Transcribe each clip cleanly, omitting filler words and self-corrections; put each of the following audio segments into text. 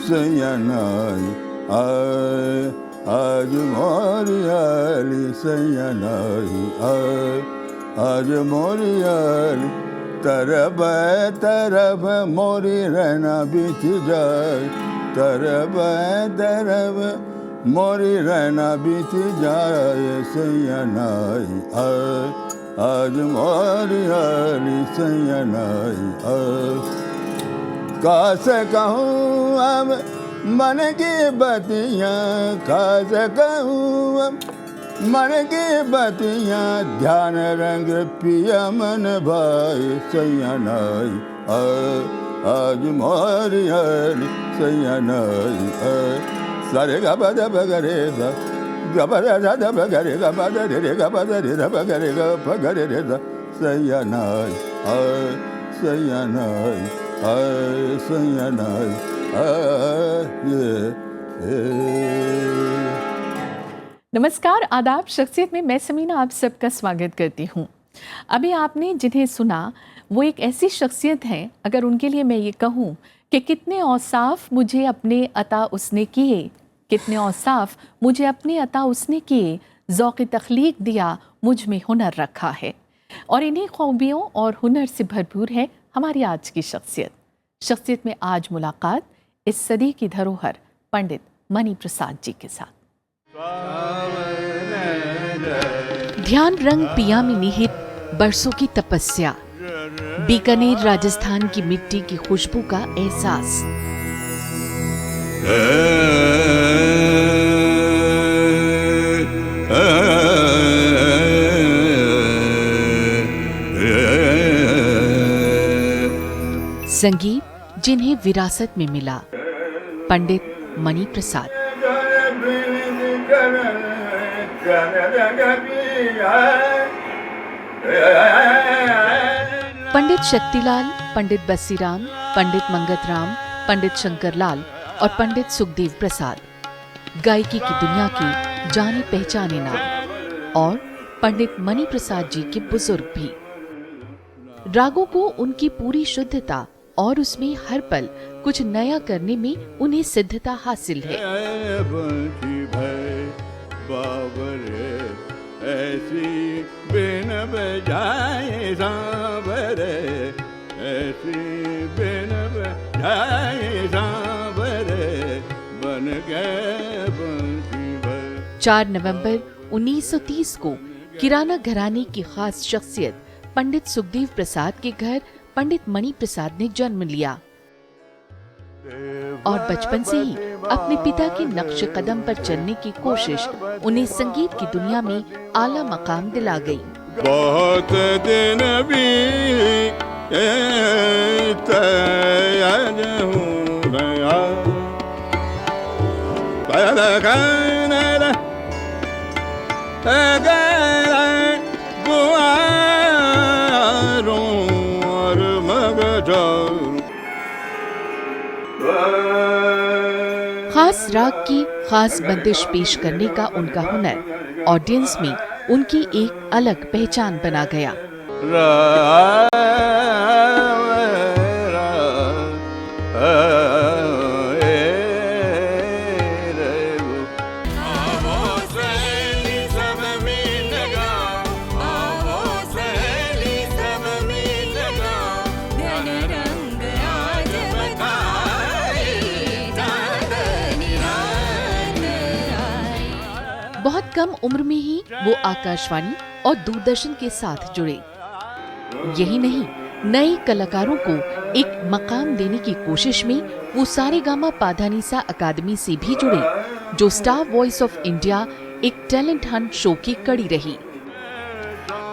सैयनाई आज मोरियाली सैयनाई आज मोरियाली तरब तरब मोरी रहना बीत जाए तरब तरब मोरी रहना बीत जाए सैयनाई आज मोरियाली सैयनाई कैसे कहूँ अब मन की बतियाँ कैसे कहूँ अब मन की बतियाँ ध्यान रंग पिया मन भाई सैयनाई आज मोरियाली सैयनाई सारे गा बद बगरे सा गबरे सा द बगरे गा बद रे गा बद रे द बगरे गा बगरे रे सा सैयनाई सैयनाई सैयनाई नमस्कार, आदाब। शख्सियत में मैं समीना आप सबका स्वागत करती हूँ। अभी आपने जिन्हें सुना वो एक ऐसी शख्सियत हैं, अगर उनके लिए मैं ये कहूँ कि कितने औसाफ मुझे अपने अता उसने किए, कितने औसाफ मुझे अपने अता उसने किए, ज़ौक़ तख्लीक दिया, मुझ में हुनर रखा है। और इन्हीं खूबियों और हुनर से भरपूर है हमारी आज की शख्सियत में आज मुलाकात इस सदी की धरोहर पंडित मणि प्रसाद जी के साथ। ध्यान रंग पिया में निहित बरसों की तपस्या, बीकानेर राजस्थान की मिट्टी की खुशबू का एहसास। संगीत जिन्हें विरासत में मिला, पंडित मणि प्रसाद। पंडित शक्तिलाल, पंडित बसीराम, पंडित मंगतराम, पंडित शंकरलाल और पंडित सुखदेव प्रसाद गायकी की दुनिया के जाने पहचाने नाम, और पंडित मणि प्रसाद जी के बुजुर्ग भी। रागों को उनकी पूरी शुद्धता और उसमें हर पल कुछ नया करने में उन्हें सिद्धता हासिल है। ऐसी बिन बजाए सांवरे, ऐसी बिन बजाए सांवरे, बन गए बंसी भर। 4 नवंबर 1930 को किराना घराने की खास शख्सियत पंडित सुखदेव प्रसाद के घर पंडित मणि प्रसाद ने जन्म लिया और बचपन से ही अपने पिता के नक्श कदम पर चलने की कोशिश उन्हें संगीत की दुनिया में आला मकाम दिला गई। बहुत दिन खास राग की खास बंदिश पेश करने का उनका हुनर ऑडियंस में उनकी एक अलग पहचान बना गया। बहुत कम उम्र में ही वो आकाशवाणी और दूरदर्शन के साथ जुड़े। यही नहीं, नए कलाकारों को एक मकाम देने की कोशिश में वो सारेगामा पाधानीसा अकादमी से भी जुड़े, जो स्टार वॉइस ऑफ इंडिया एक टैलेंट हंट शो की कड़ी रही।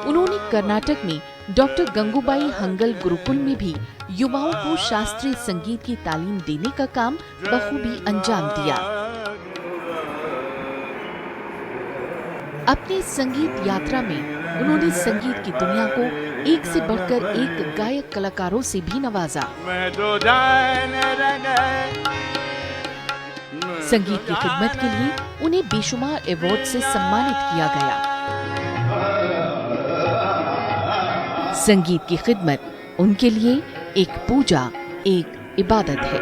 उन्होंने कर्नाटक में डॉक्टर गंगूबाई हंगल गुरुकुल में भी युवाओं को शास्त्रीय संगीत की तालीम देने का काम बखूबी अंजाम दिया। अपनी संगीत यात्रा में उन्होंने संगीत की दुनिया को एक से बढ़कर एक गायक कलाकारों से भी नवाजा। संगीत की खिदमत के लिए उन्हें बेशुमार अवार्ड से सम्मानित किया गया। संगीत की खिदमत उनके लिए एक पूजा, एक इबादत है।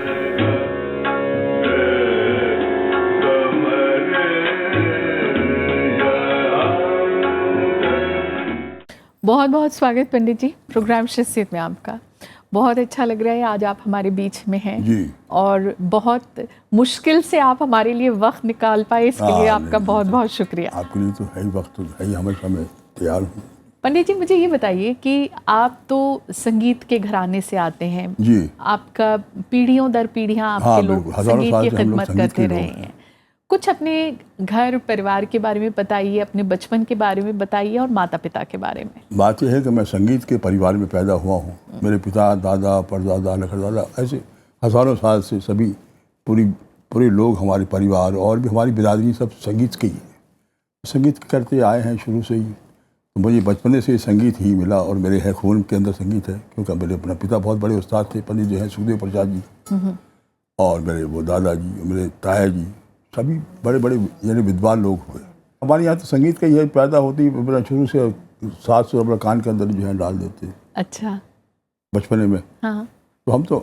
बहुत बहुत स्वागत पंडित जी प्रोग्राम शख्सियत में आपका। बहुत अच्छा लग रहा है आज आप हमारे बीच में हैं जी। और बहुत मुश्किल से आप हमारे लिए वक्त निकाल पाए, इसके लिए आपका नहीं, बहुत बहुत शुक्रिया। आपके लिए तो है ही, वक्त तो है ही, हमेशा मैं तैयार हूँ। पंडित जी मुझे ये बताइए कि आप तो संगीत के घराने से आते हैं जी। आपका पीढ़ियों दर पीढ़ियां आपके हाँ, लोग बिल्कुल, हज़ारों संगीत साल की से हम लोग खिदमत संगीत करते के रहे लोग हैं। कुछ अपने घर परिवार के बारे में बताइए, अपने बचपन के बारे में बताइए और माता पिता के बारे में। बात यह है कि मैं संगीत के परिवार में पैदा हुआ हूँ। मेरे पिता, दादा, परदादा, लखड़दादा, ऐसे हज़ारों साल से सभी पूरे लोग, हमारे परिवार और भी हमारी बिरादरी सब संगीत के ही है। संगीत करते आए हैं शुरू से ही, तो मुझे बचपने से संगीत ही मिला और मेरे है खून के अंदर संगीत है, क्योंकि मेरे अपना पिता बहुत बड़े उस्ताद थे, पंडित जो हैं सुखदेव प्रसाद जी, और मेरे वो दादाजी, मेरे ताया जी, सभी बड़े बड़े यानी विद्वान लोग हुए। हमारे यहाँ तो संगीत का ये पैदा होती है, अपना शुरू से 700 अपना कान के अंदर जो है डाल देते हैं अच्छा। बचपने में। हाँ तो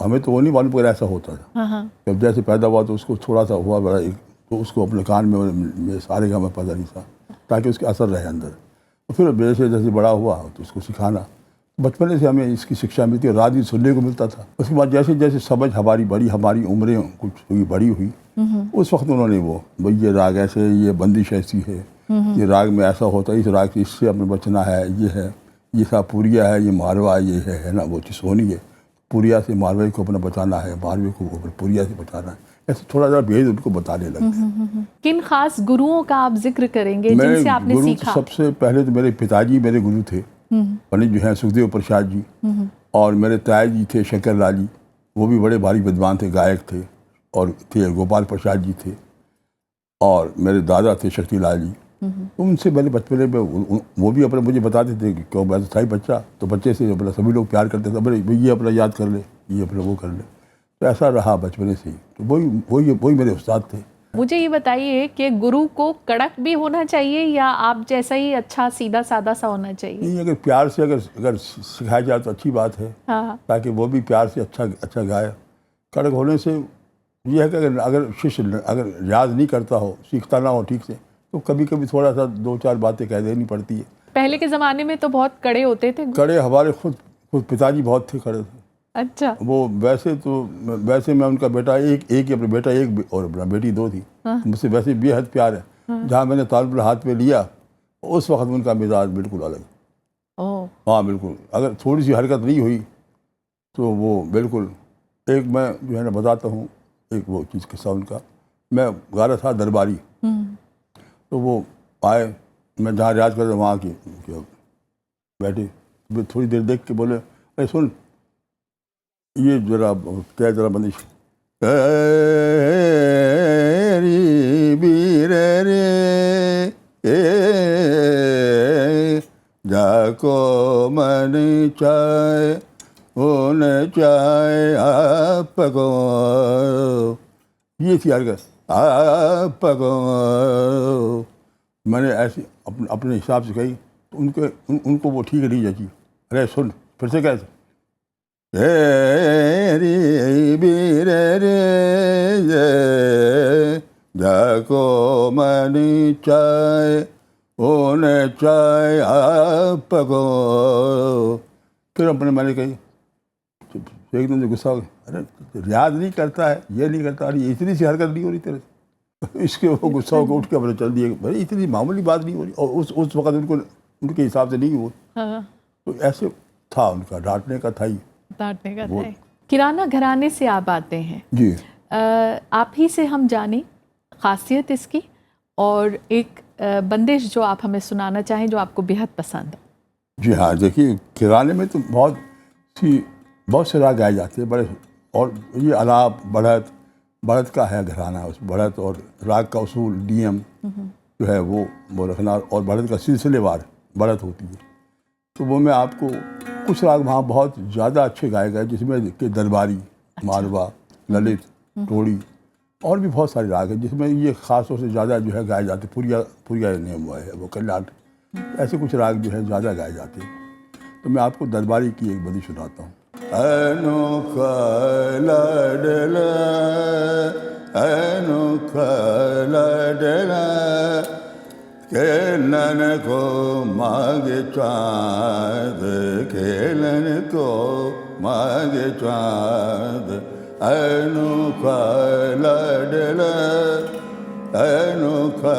हमें तो वो नहीं मालूम पर ऐसा होता था। हाँ। जब जैसे पैदा हुआ तो उसको थोड़ा सा हुआ बड़ा एक, तो उसको अपने कान में सारे का में पता नहीं था, ताकि उसके असर रहे अंदर। तो फिर जैसे जैसे बड़ा हुआ तो उसको सिखाना, बचपन से हमें इसकी शिक्षा मिलती है, रात भी सुनने को मिलता था। उसके बाद जैसे जैसे समझ हमारी उम्रें कुछ हुई, बड़ी हुई, उस वक्त उन्होंने भाई ये राग ऐसे, ये बंदिश ऐसी है, ये राग में ऐसा होता है, इस राग से इससे अपने बचना है, ये सापुरिया है, ये मारवा, ये है ना वो चीज़ होनी है, पुरिया से मारवे को अपना बचाना है, मारवे को पुरिया से बचाना है, ऐसे थोड़ा सा भेद उनको बताने लगे। किन खास गुरुओं का आप जिक्र करेंगे जिनसे आपने गुरु सीखा? तो सबसे पहले तो मेरे पिताजी मेरे गुरु थे, पंडित जो हैं सुखदेव प्रसाद जी, और मेरे ताया जी थे शंकर लाल जी, वो भी बड़े भारी विद्वान थे, गायक थे, और थे गोपाल प्रसाद जी थे, और मेरे दादा थे शक्ति लाल जी। तो उनसे मैंने बचपन में वो भी अपने मुझे बताते थे कि क्यों, मैं तो था ही बच्चा, तो बच्चे से अपना सभी लोग प्यार करते थे, भाई ये अपना याद कर ले, ये अपना वो कर ले। तो ऐसा रहा बचपने से ही, तो वही मेरे उस्ताद थे। मुझे ये बताइए कि गुरु को कड़क भी होना चाहिए या आप जैसा ही अच्छा सीधा सादा सा होना चाहिए? नहीं, अगर प्यार से अगर सिखाया जाए तो अच्छी बात है। हाँ। ताकि वो भी प्यार से अच्छा गाए। कड़क होने से ये है कि अगर शिष्य अगर रियाज नहीं करता हो, सीखता ना हो ठीक से, तो कभी कभी थोड़ा सा 2-4 बातें कह देनी पड़ती है। पहले के ज़माने में तो बहुत कड़े होते थे। कड़े हमारे खुद पिताजी बहुत थे कड़े थे। अच्छा। वो वैसे मैं उनका बेटा एक ही अपना बेटा एक और अपना बेटी 2 थी। मुझसे वैसे बेहद प्यार है। जहाँ मैंने तालपुर हाथ में लिया उस वक्त उनका मिजाज बिल्कुल अलग। हाँ बिल्कुल, अगर थोड़ी सी हरकत नहीं हुई तो वो बिल्कुल। एक मैं जो है ना बताता हूँ एक वो चीज़ किस्सा उनका। मैं गा रहा था दरबारी, तो वो आए, मैं जहाँ रियाज कर रहा वहाँ की बैठे, थोड़ी देर देख के बोले, अरे सुन ये जरा क्या जरा बंदिश, बीर रे जाको मन चाहे होन चाहे आपको, ये थी हरकत, आपको। मैंने ऐसे अपने हिसाब से कही, तो उनको वो ठीक नहीं जची। अरे सुन फिर से कैसे, बीर रे जाको मन चाहे होन चाहे आपको। फिर अपने मैंने कही, एकदम से गुस्सा हो गया, अरे रियाज नहीं करता है, ये नहीं करता, अरे इतनी सी हरकत नहीं हो रही तेरे से। इसके वो गुस्सा होकर उठ के अपने चल दिए, भाई इतनी मामूली बात नहीं हो रही, और उस वक्त उनके हिसाब से नहीं हुई। तो ऐसे था उनका, डांटने का था ही, डांटने का था। किराना घराने से आप आते हैं जी। आप ही से हम जाने खासियत इसकी, और एक बंदिश जो आप हमें सुनाना चाहें जो आपको बेहद पसंद हो। जी हाँ, देखिए किराने में तो बहुत से राग गाए जाते हैं बड़े, और ये अलाप बढ़त का है घराना, उस बढ़त और राग का उसूल नियम जो है वो रखना, और बढ़त का सिलसिलेवार बढ़त होती है। तो वो मैं आपको कुछ राग वहाँ बहुत ज़्यादा अच्छे गाए गए, जिसमें के दरबारी, मारवा, ललित, टोड़ी, और भी बहुत सारे राग हैं जिसमें ये ख़ास तौर से ज़्यादा जो है गाए जाते। पुरिया नियम हुआ है, वो कल्याण, ऐसे कुछ राग जो है ज़्यादा गाए जाते हैं। तो मैं आपको दरबारी की एक बंदी सुनाता हूँ। अनोखा लाडला, अनोखा लाडला, खेलन को मांगे चाँद, खेलन को मांगे चाँद, अनोखा लाडला, अनोखा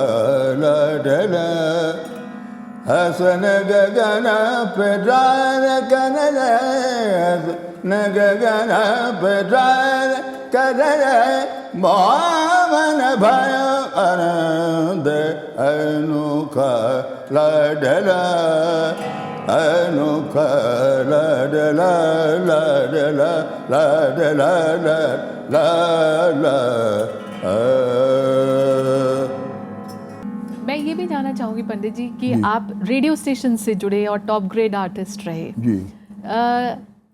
लाडला, हसन गगन पे ड्रार कनले, हसन गगन पे ड्रार कनले, मोहन भय आनंद, अनोखा लाडला, अनोखा लाडला, लाडला लाडला लाडला। मैं ये भी जानना चाहूँगी पंडित जी कि आप रेडियो स्टेशन से जुड़े और टॉप ग्रेड आर्टिस्ट रहे जी।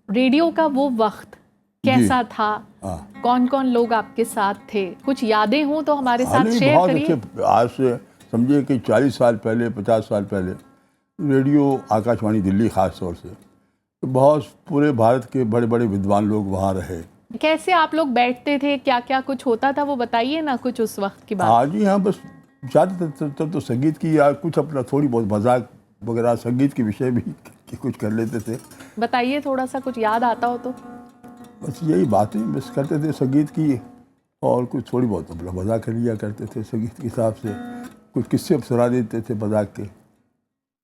रेडियो का वो वक्त कैसा था? हाँ। कौन कौन लोग आपके साथ थे? कुछ यादें हों तो हमारे साथ शेयर बहुत करिए। अच्छे। आज से समझिए कि 40 साल पहले, 50 साल पहले रेडियो आकाशवाणी दिल्ली ख़ास तौर से, तो बहुत पूरे भारत के बड़े बड़े विद्वान लोग वहाँ रहे। कैसे आप लोग बैठते थे, क्या क्या कुछ होता था, वो बताइए ना कुछ उस वक्त की बात। आज ही यहाँ बस ज़्यादातर तो संगीत की या कुछ अपना थोड़ी बहुत मजाक वगैरह संगीत के विषय भी कुछ कर लेते थे। बताइए थोड़ा सा, कुछ याद आता हो तो। बस यही बातें बस करते थे संगीत की, और कुछ थोड़ी बहुत अपना मजाक कर लिया करते थे संगीत के हिसाब से, कुछ किस्से सुना देते थे मजाक के,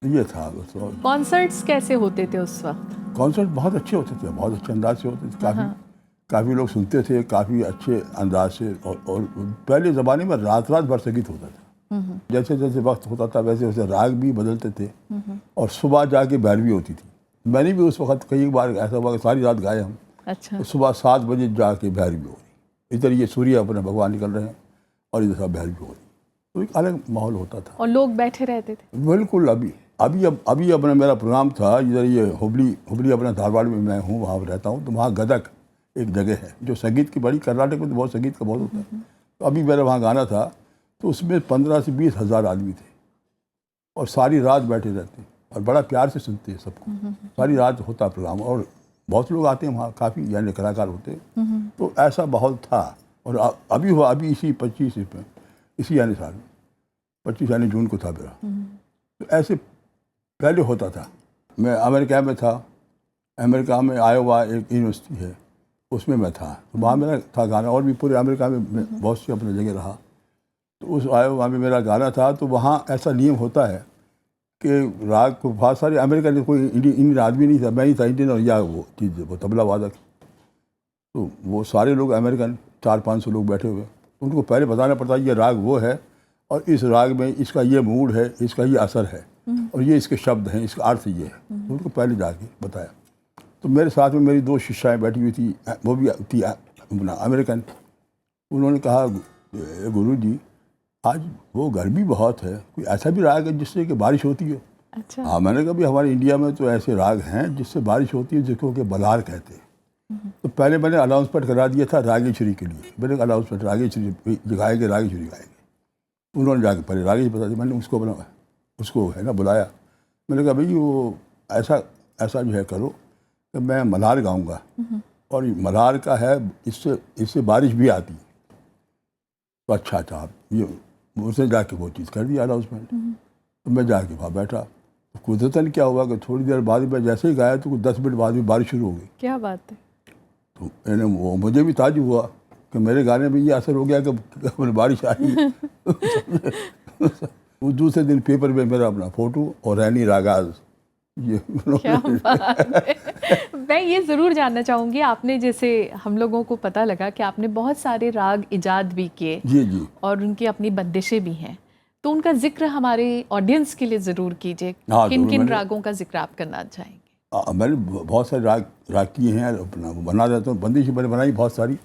ये था बस। और कॉन्सर्ट्स कैसे होते थे उस वक्त? कॉन्सर्ट बहुत अच्छे होते थे, बहुत अच्छे अंदाज से होते थे, काफ़ी लोग सुनते थे, काफ़ी अच्छे अंदाज से। और पहले ज़माने में रात रात भर संगीत होता था। जैसे जैसे वक्त होता था वैसे वैसे राग भी बदलते थे, और सुबह जाके भैरवी होती थी। मैंने भी उस वक्त कई बार ऐसा हुआ कि सारी रात गाए हम। अच्छा। तो सुबह 7 बजे जाके भैरवी हो रही, इधर ये सूर्य अपने भगवान निकल रहे हैं और इधर सब भैरवी हो रही, तो एक अलग माहौल होता था। और लोग बैठे रहते थे। बिल्कुल। अभी अपना मेरा प्रोग्राम था इधर, ये हुबली अपना धारवाड़ में मैं हूँ, वहाँ रहता हूँ। तो वहाँ गदक एक जगह है जो संगीत की बड़ी, कर्नाटक में तो बहुत संगीत का बहुत होता है। तो अभी मेरा वहाँ गाना था, तो उसमें 15 से 20 हज़ार आदमी थे, और सारी रात बैठे रहते और बड़ा प्यार से सुनते हैं सबको। सारी रात होता प्रोग्राम, और बहुत लोग आते हैं वहाँ, काफ़ी यानी कलाकार होते हैं। तो ऐसा माहौल था। और अभी हुआ, अभी इसी 25 में, इसी यानी साल 25 यानी जून को था मेरा। तो ऐसे पहले होता था। मैं अमेरिका में था, अमेरिका में आयोवा एक यूनिवर्सिटी है, उसमें मैं था। तो वहाँ मेरा था गाना, और भी पूरे अमेरिका में बहुत सी अपनी जगह रहा। तो उस आयोवा में मेरा गाना था। तो वहाँ ऐसा नियम होता है कि राग को बहुत सारे अमेरिका में कोई इंडियन आदमी नहीं था, मैं ही था इंडियन, और या वो चीज़ वो तबला वादक। तो वो सारे लोग अमेरिकन 400-500 लोग बैठे हुए, तो उनको पहले बताना पड़ता है ये राग वो है, और इस राग में इसका ये मूड है, इसका ये असर है, और ये इसके शब्द हैं, इसका अर्थ ये है। तो उनको पहले जाके बताया। तो मेरे साथ में मेरी 2 शिष्याएँ बैठी हुई थी, वो भी थी अमेरिकन। उन्होंने कहा गुरु जी आज वो गर्मी बहुत है, कोई ऐसा भी राग है जिससे कि बारिश होती हो? अच्छा। हाँ, मैंने कहा भी हमारे इंडिया में तो ऐसे राग हैं जिससे बारिश होती है, जिसको कि बलार कहते हैं। तो पहले मैंने अनाउंसमेंट करा दिया था रागेश्वरी के लिए। मैंने अनाउंसमेंट रागेश्वरी गाएंगे, रागेश्वरी गाएंगे। उन्होंने जाके पहले रागेश्वरी बता दी। मैंने उसको है ना बुलाया। मैंने कहा भाई वो ऐसा जो है करो कि मैं मल्हार गाऊँगा, और मल्हार का है, इससे बारिश भी आती है। तो अच्छा आप ये उसने जाके वो चीज़ कर दिया अनाउंसमेंट। तो मैं जाके वहाँ बैठा। तो कुदरतन क्या हुआ कि थोड़ी देर बाद मैं जैसे ही गाया तो कुछ 10 मिनट बाद में बारिश शुरू हो गई। क्या बात है। तो मैंने वो मुझे भी ताज्जुब हुआ कि मेरे गाने में ये असर हो गया कि बारिश आई। उस दूसरे दिन पेपर में मेरा अपना फ़ोटो और रैनी रागाज ये। क्या बात है। मैं ये ज़रूर जानना चाहूँगी, आपने जैसे हम लोगों को पता लगा कि आपने बहुत सारे राग इजाद भी किए जी, और उनकी अपनी बंदिशें भी हैं, तो उनका जिक्र हमारे ऑडियंस के लिए ज़रूर कीजिए। हाँ, किन किन रागों का जिक्र आप करना चाहेंगे? मैंने बहुत सारे राग किए हैं, अपना बना रहता हूँ। बंदिश मैंने बनाई बहुत सारी,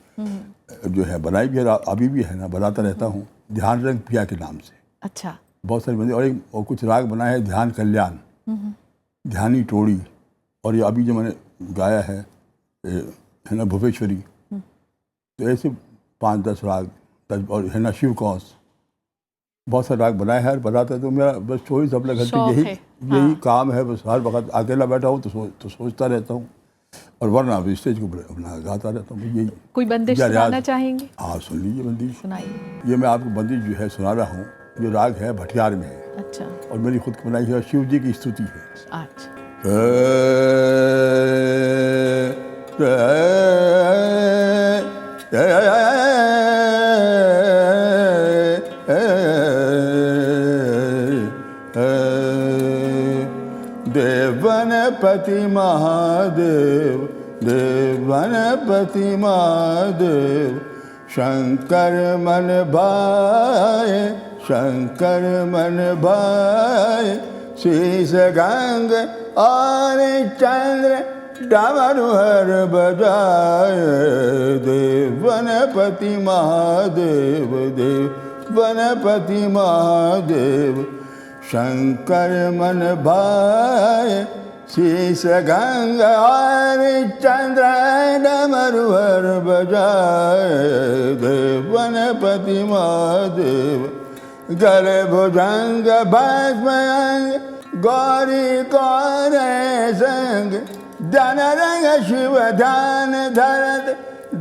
जो है बनाई भी है, अभी भी है ना, बनाता रहता हूँ। ध्यान रंग पिया के नाम से। अच्छा। बहुत सारी बंदी, और कुछ राग बनाए हैं, ध्यान कल्याण, ध्यानी टोड़ी, और ये अभी जो मैंने गाया है ना भुवेश्वरी। तो ऐसे 5-10 राग, और है ना शिव कौश, बहुत सारे राग बनाए हैं। बनाता है तो मेरा बस चॉइस अपने घर पे यही काम है। बस हर वक्त अकेला बैठा हूँ तो सोचता रहता हूँ, और वरना स्टेज को अपना गाता रहता हूँ। यही कोई बंदिश सुनाना चाहेंगे? हाँ, सुन लीजिए बंदिश। सुनाइए। ये मैं आपको बंदिश जो है सुना रहा हूँ। जो राग है भटियार में है। अच्छा और मेरी खुद की बनाई है, शिव जी की स्तुति है। अच्छा देवनपति महादेव, देवनपति महादेव, शंकर मन भाए, शंकर मन भाए, शीश गंग और चंद्र डमरू हर बजाए। देवनपति महादेव, देवनपति महादेव, शंकर मन भाए, शीश गंग और चंद्र डमरू हर बजाए। देवनपति महादेव, गले भुजंग भस्म अंग, गौरी कौरे संग, धन रंग शिव ध्यान धरत,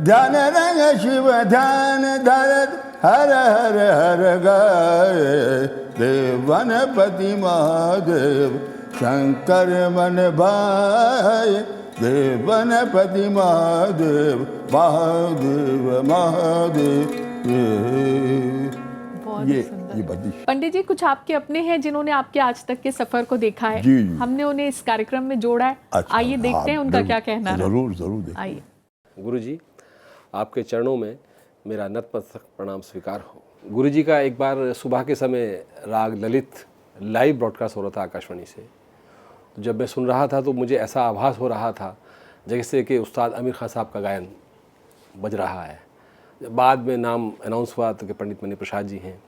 धन रंग शिव ध्यान धरत, हर हर हर गाए। देवनपति महादेव, शंकर मन भाए, देवनपति महादेव, महादेव महादेव। बहुत ये सुंदर। बंदिश। पंडित जी, कुछ आपके अपने हैं जिन्होंने आपके आज तक के सफर को देखा है? जी, जी। हमने उन्हें इस कार्यक्रम में जोड़ा है। अच्छा, आइए देखते हैं हाँ, उनका क्या कहना रहा। जरूर जरूर देखिए। आइए। गुरुजी, आपके चरणों में मेरा नतमस्तक प्रणाम स्वीकार हो। गुरुजी का एक बार सुबह के समय राग ललित लाइव ब्रॉडकास्ट हो रहा था आकाशवाणी से। तो जब मैं सुन रहा था तो मुझे ऐसा आभास हो रहा था जैसे कि उस्ताद आमिर खान साहब का गायन बज रहा है। बाद में नाम अनाउंस हुआ तो कि पंडित मणि प्रसाद जी हैं।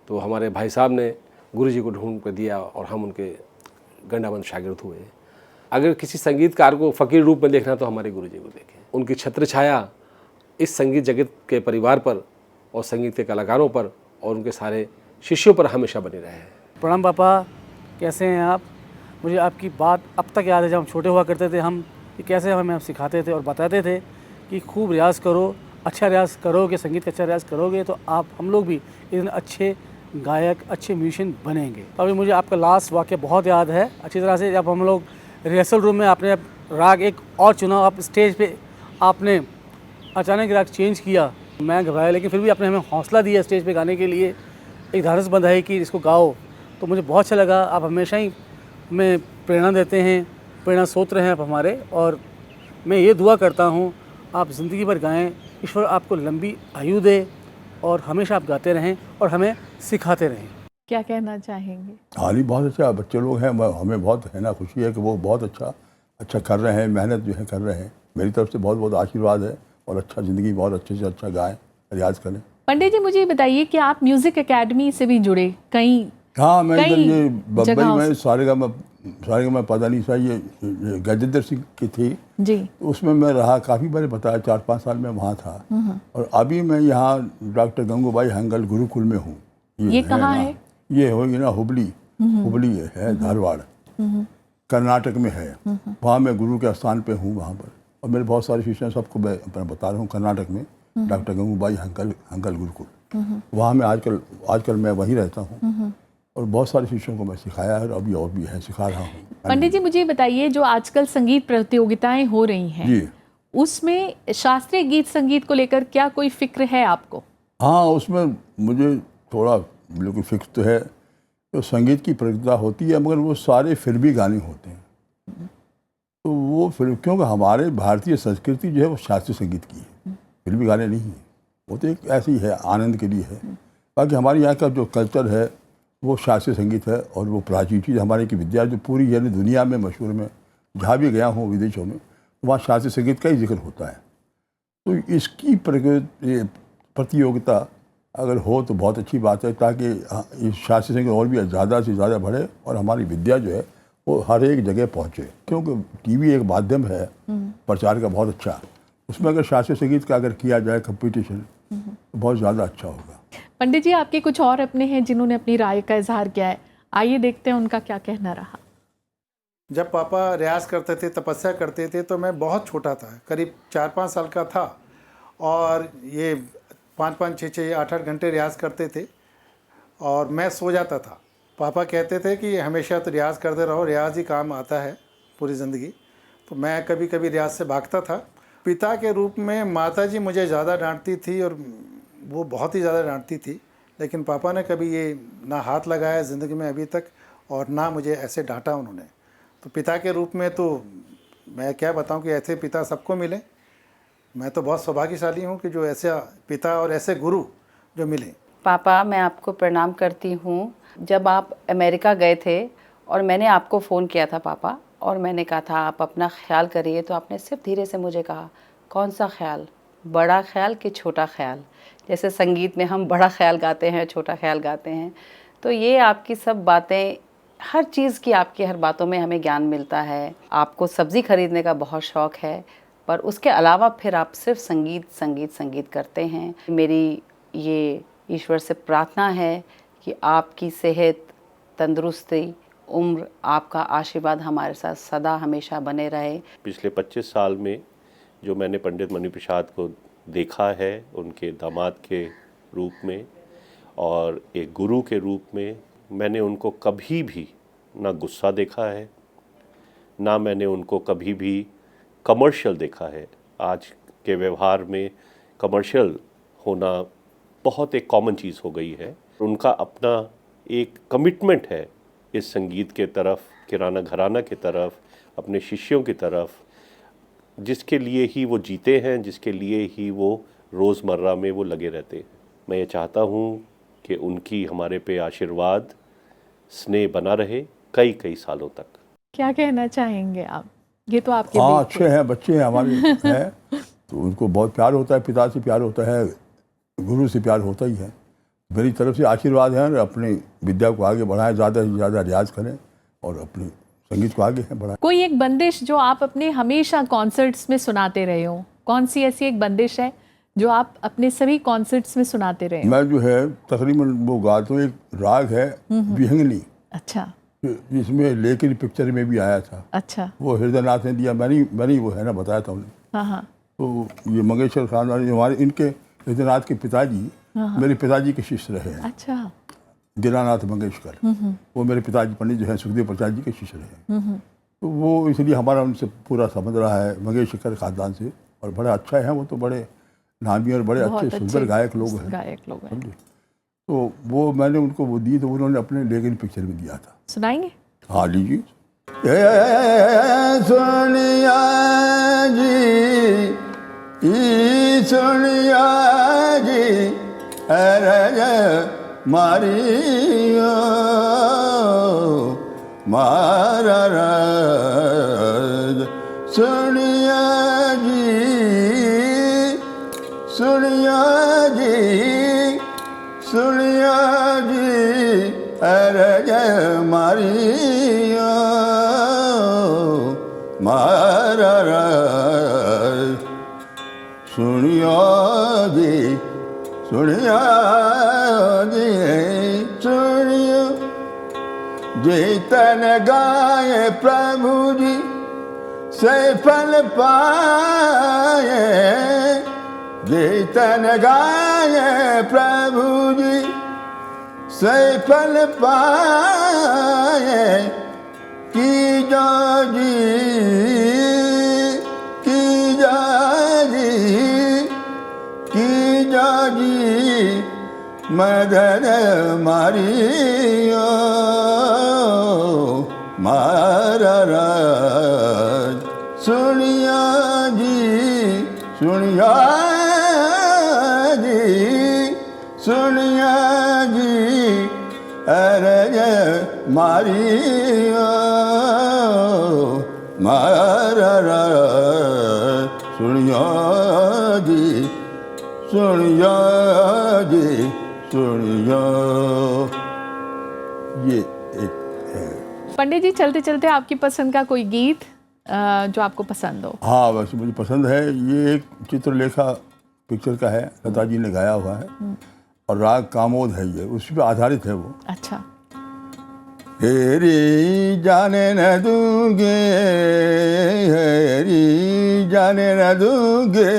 तो हमारे भाई साहब ने गुरुजी को ढूंढ कर दिया और हम उनके गंडाबंद शागिर्द हुए। अगर किसी संगीतकार को फ़कीर रूप में देखना तो हमारे गुरुजी को देखें। उनकी छत्र छाया इस संगीत जगत के परिवार पर और संगीत के कलाकारों पर और उनके सारे शिष्यों पर हमेशा बने रहे हैं। प्रणाम पापा, कैसे हैं आप? मुझे आपकी बात अब तक याद है, जब हम छोटे हुआ करते थे हम कि कैसे हमें आप सिखाते थे और बताते थे कि खूब रियाज़ करो, अच्छा रियाज़ करोगे, संगीत का अच्छा रियाज़ करोगे तो आप हम लोग भी इतने अच्छे गायक, अच्छे म्यूजिशियन बनेंगे। तो अभी मुझे आपका लास्ट वाक़या बहुत याद है अच्छी तरह से, जब हम लोग रिहर्सल रूम में आपने राग एक और चुना, आप स्टेज पे आपने अचानक राग चेंज किया। मैं घबराया, लेकिन फिर भी आपने हमें हौसला दिया स्टेज पे गाने के लिए, एक धारस बंधाई कि इसको गाओ। तो मुझे बहुत अच्छा लगा। आप हमेशा ही हमें प्रेरणा देते हैं, प्रेरणा स्रोत हैं आप हमारे। और मैं ये दुआ करता हूँ आप ज़िंदगी भर गाएँ, ईश्वर आपको लंबी आयु दे और हमेशा आप गाते रहें और हमें सिखाते रहें। क्या कहना चाहेंगे? हाल ही बहुत अच्छा बच्चे लोग हैं, हमें बहुत है ना खुशी है कि वो बहुत अच्छा कर रहे हैं, मेहनत जो है कर रहे हैं। मेरी तरफ से बहुत बहुत आशीर्वाद है और अच्छा ज़िंदगी बहुत अच्छे से अच्छा गाएं, रियाज करें। पंडित जी, मुझे बताइए कि आप म्यूजिक एकेडमी से भी जुड़े कई? हाँ, मैं इधर कई ये बम्बई जगहों में सारेगामा पता नहीं सा ये गजेंद्र सिंह की थी जी, उसमें मैं रहा काफ़ी बार, बताया 4-5 साल में वहाँ था। और अभी मैं यहाँ डॉक्टर गंगूबाई हंगल गुरुकुल में हूँ। ये कहाँ है? ये होगी ना हुबली है धारवाड़, कर्नाटक में है। वहाँ मैं गुरु के स्थान पे हूँ वहाँ पर। और मेरे बहुत सारे शिष्य सबको मैं बता रहा हूँ कर्नाटक में डॉक्टर गंगूबाई हंगल गुरुकुल, वहाँ मैं आजकल मैं वहीं रहता हूँ। और बहुत सारे शिष्यों को मैं सिखाया है, अभी और भी है सिखा रहा हूँ। पंडित जी, मुझे बताइए जो आजकल संगीत प्रतियोगिताएं हो रही हैं जी, उसमें शास्त्रीय गीत संगीत को लेकर क्या कोई फिक्र है आपको? हाँ, उसमें मुझे थोड़ा बिल्कुल फिक्स तो है। तो संगीत की प्रतियोगिता होती है मगर वो सारे फिल्मी गाने होते हैं। तो वो फिल्म, क्योंकि हमारे भारतीय संस्कृति जो है वो शास्त्रीय संगीत की है, फिल्मी गाने नहीं है। वो तो एक ऐसी है, आनंद के लिए है। बाकी हमारे यहाँ का जो कल्चर है वो शास्त्रीय संगीत है और वो प्राचीन चीज़ हमारे की विद्या जो पूरी यानी दुनिया में मशहूर में जहाँ भी गया हूँ विदेशों में, वहाँ शास्त्रीय संगीत का ही जिक्र होता है। तो इसकी प्रतियोगिता अगर हो तो बहुत अच्छी बात है, ताकि इस शास्त्रीय संगीत और भी ज़्यादा से ज़्यादा बढ़े और हमारी विद्या जो है वो हर एक जगह पहुँचे। क्योंकि टीवी एक माध्यम है प्रचार का बहुत अच्छा, उसमें अगर शास्त्रीय संगीत का अगर किया जाए कंपटीशन तो बहुत ज़्यादा अच्छा होगा। पंडित जी, आपके कुछ और अपने हैं जिन्होंने अपनी राय का इजहार किया है, आइए देखते हैं उनका क्या कहना रहा। जब पापा रियाज़ करते थे, तपस्या करते थे, तो मैं बहुत छोटा था, करीब 4-5 साल का था। और ये 5-5, 6-6, 8-8 घंटे रियाज़ करते थे और मैं सो जाता था। पापा कहते थे कि हमेशा तो रियाज़ करते रहो, रियाज़ ही काम आता है पूरी ज़िंदगी। तो मैं कभी कभी रियाज़ से भागता था। पिता के रूप में माताजी मुझे ज़्यादा डांटती थी और वो बहुत ही ज़्यादा डांटती थी, लेकिन पापा ने कभी ये ना हाथ लगाया ज़िंदगी में अभी तक और ना मुझे ऐसे डांटा उन्होंने। तो पिता के रूप में तो मैं क्या बताऊं कि ऐसे पिता सबको मिले। मैं तो बहुत सौभाग्यशाली हूं कि जो ऐसे पिता और ऐसे गुरु जो मिले। पापा, मैं आपको प्रणाम करती हूँ। जब आप अमेरिका गए थे और मैंने आपको फ़ोन किया था पापा, और मैंने कहा था आप अपना ख्याल करिए, तो आपने सिर्फ धीरे से मुझे कहा, कौन सा ख्याल, बड़ा ख्याल कि छोटा ख्याल। जैसे संगीत में हम बड़ा ख्याल गाते हैं, छोटा ख्याल गाते हैं, तो ये आपकी सब बातें, हर चीज़ की आपकी हर बातों में हमें ज्ञान मिलता है। आपको सब्ज़ी खरीदने का बहुत शौक़ है, पर उसके अलावा फिर आप सिर्फ संगीत संगीत संगीत करते हैं। मेरी ये ईश्वर से प्रार्थना है कि आपकी सेहत, तंदुरुस्ती, उम्र, आपका आशीर्वाद हमारे साथ सदा हमेशा बने रहे। पिछले 25 साल में जो मैंने पंडित मणि प्रसाद को देखा है, उनके दामाद के रूप में और एक गुरु के रूप में, मैंने उनको कभी भी ना गुस्सा देखा है, ना मैंने उनको कभी भी कमर्शियल देखा है। आज के व्यवहार में कमर्शियल होना बहुत एक कॉमन चीज़ हो गई है। उनका अपना एक कमिटमेंट है इस संगीत के तरफ, किराना घराना की तरफ, अपने शिष्यों की तरफ, जिसके लिए ही वो जीते हैं, जिसके लिए ही वो रोज़मर्रा में वो लगे रहते हैं। मैं ये चाहता हूँ कि उनकी हमारे पे आशीर्वाद, स्नेह बना रहे कई कई सालों तक। क्या कहना चाहेंगे आप? ये तो आपके हाँ, बीच अच्छे हैं, बच्चे हैं हमारे हैं, तो उनको बहुत प्यार होता है, पिता से प्यार होता है, गुरु से प्यार होता ही है। मेरी तरफ से आशीर्वाद है, अपनी विद्या को आगे बढ़ाएं, ज़्यादा से ज़्यादा रियाज करें और अपने संगीत को आगे बढ़ाएं। कोई एक बंदिश जो आप अपने हमेशा कॉन्सर्ट्स में सुनाते रहे हो, कौन सी ऐसी एक बंदिश है जो आप अपने सभी कॉन्सर्ट्स में सुनाते रहे हो? मैं जो है तकरीबन वो गाता हूँ, एक राग है विहंगनी, अच्छा जिसमें लेकिन पिक्चर में भी आया था। अच्छा, वो हृदयनाथ ने दिया, मैंने वो है ना बताया था उन्हें। हाँ हाँ, तो ये मंगेशकर खानदानी हमारे, इनके हृदयनाथ के पिताजी मेरे पिताजी के शिष्य रहे हैं। अच्छा, दीनानाथ मंगेशकर, वो मेरे पिताजी पंडित जो है सुखदेव प्रसाद जी के शिष्य रहे हैं। तो वो इसलिए हमारा उनसे पूरा संबंध रहा है, मंगेशकर खानदान से, और बड़े अच्छा है वो, तो बड़े नामी और बड़े अच्छे सुंदर गायक लोग हैं, समझे। तो वो मैंने उनको वो दी, तो उन्होंने अपने लेकिन पिक्चर में दिया था। सुनाएंगे? हाँ लीजिए। सोनिया जी, सोनिया जी, अरे मारियो मारा सोनिया जी, सोनिया जी, सोनिया जी, अरे मारियो मारा सुनियो जी, सुनिया जी, सुनियो जीतन गाए प्रभु जी से फल पाए, जीतन गाए प्रभु जी से फल पाए, की जाजी, की जाजी, की जाजी, मदन मारियो मारा सुनिया जी, सुनिया जी, सुनिया जी, अरे मारियो मारा सुनिया जी, सुनिया जी, सुनिया। ये एक है। पंडित जी, चलते चलते आपकी पसंद का कोई गीत जो आपको पसंद हो? हाँ, वैसे मुझे पसंद है, ये एक चित्रलेखा पिक्चर का है, लता जी ने गाया हुआ है, और राग कामोद है, ये उस पर आधारित है वो। अच्छा। हेरी जाने न दूंगे, हेरी जाने न दूंगे,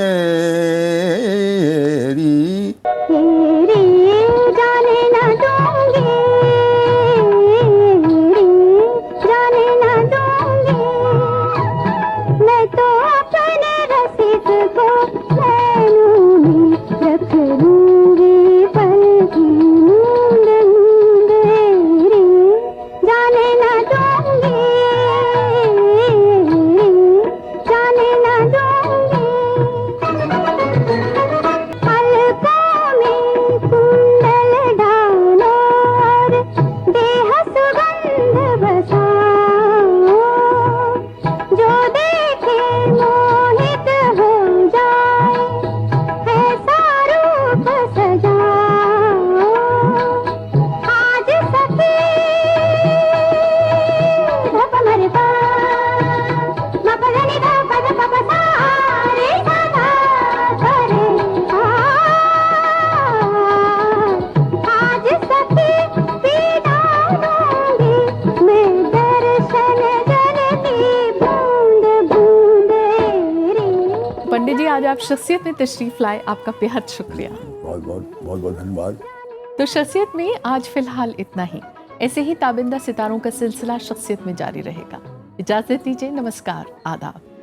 हेरी जाने न दूंगे, आप शख्सियत में तशरीफ़ लाए, आपका बेहद शुक्रिया। बहुत बहुत बहुत बहुत धन्यवाद। तो शख्सियत में आज फिलहाल इतना ही। ऐसे ही ताबिंदा सितारों का सिलसिला शख्सियत में जारी रहेगा। इजाज़त दीजिए, नमस्कार, आदाब।